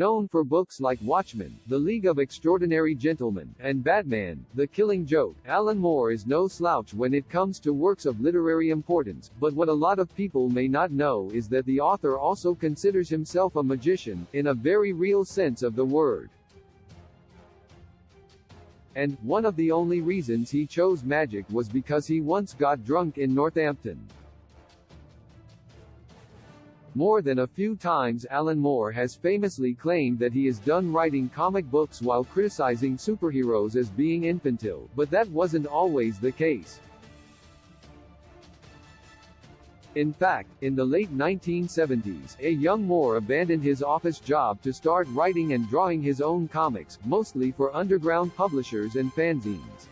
Known for books like Watchmen, The League of Extraordinary Gentlemen, and Batman, The Killing Joke, Alan Moore is no slouch when it comes to works of literary importance, but what a lot of people may not know is that the author also considers himself a magician, in a very real sense of the word. And one of the only reasons he chose magic was because he once got drunk in Northampton. More than a few times Alan Moore has famously claimed that he is done writing comic books while criticizing superheroes as being infantile, but that wasn't always the case. In fact, in the late 1970s, a young Moore abandoned his office job to start writing and drawing his own comics, mostly for underground publishers and fanzines.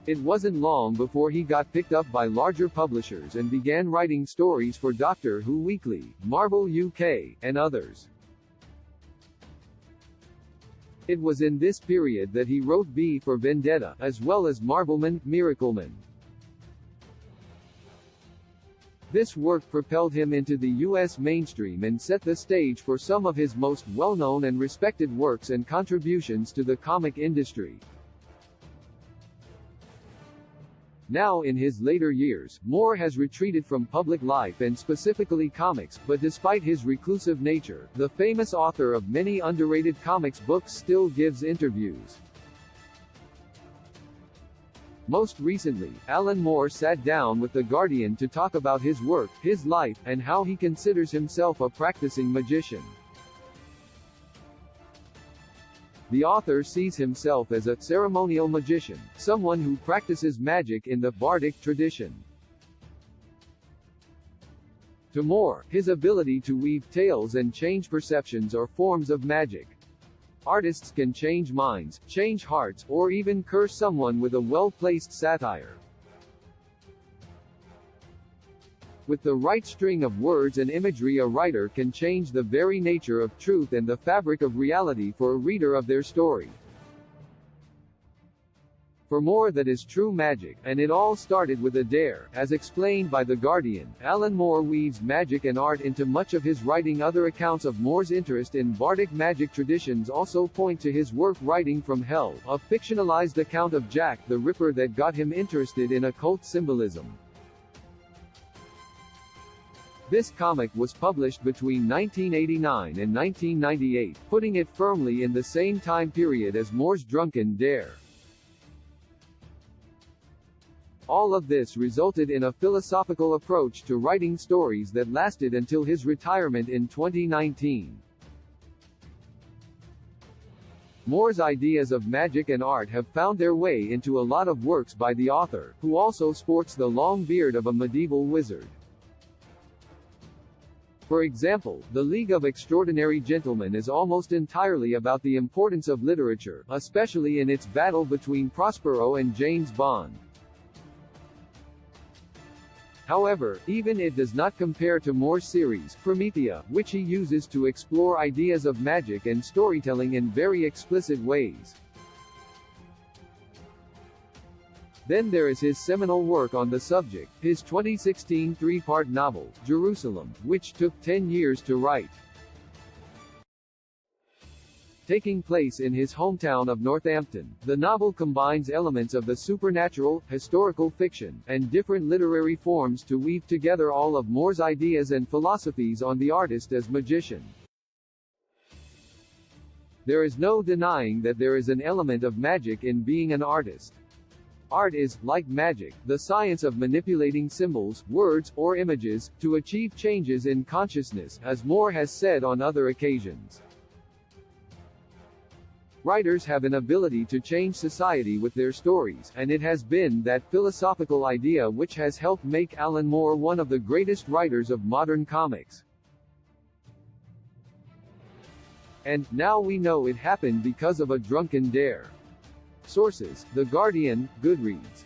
It wasn't long before he got picked up by larger publishers and began writing stories for Doctor Who Weekly, Marvel UK, and others. It was in this period that he wrote V for Vendetta, as well as Marvelman, Miracleman. This work propelled him into the U.S. mainstream and set the stage for some of his most well-known and respected works and contributions to the comic industry. Now in his later years, Moore has retreated from public life and specifically comics, but despite his reclusive nature, the famous author of many underrated comics books still gives interviews. Most recently, Alan Moore sat down with The Guardian to talk about his work, his life, and how he considers himself a practicing magician. The author sees himself as a ceremonial magician, someone who practices magic in the bardic tradition. To Moore, his ability to weave tales and change perceptions are forms of magic. Artists can change minds, change hearts, or even curse someone with a well-placed satire. With the right string of words and imagery, a writer can change the very nature of truth and the fabric of reality for a reader of their story. For Moore, that is true magic, and it all started with a dare. As explained by The Guardian, Alan Moore weaves magic and art into much of his writing. Other accounts of Moore's interest in bardic magic traditions also point to his work Writing from Hell, a fictionalized account of Jack the Ripper that got him interested in occult symbolism. This comic was published between 1989 and 1998, putting it firmly in the same time period as Moore's Drunken Dare. All of this resulted in a philosophical approach to writing stories that lasted until his retirement in 2019. Moore's ideas of magic and art have found their way into a lot of works by the author, who also sports the long beard of a medieval wizard. For example, The League of Extraordinary Gentlemen is almost entirely about the importance of literature, especially in its battle between Prospero and James Bond. However, even it does not compare to Moore's series, Promethea, which he uses to explore ideas of magic and storytelling in very explicit ways. Then there is his seminal work on the subject, his 2016 three-part novel, Jerusalem, which took 10 years to write. Taking place in his hometown of Northampton, the novel combines elements of the supernatural, historical fiction, and different literary forms to weave together all of Moore's ideas and philosophies on the artist as magician. There is no denying that there is an element of magic in being an artist. Art is, like magic, the science of manipulating symbols, words, or images, to achieve changes in consciousness, as Moore has said on other occasions. Writers have an ability to change society with their stories, and it has been that philosophical idea which has helped make Alan Moore one of the greatest writers of modern comics. And now we know it happened because of a drunken dare. Sources: The Guardian, Goodreads.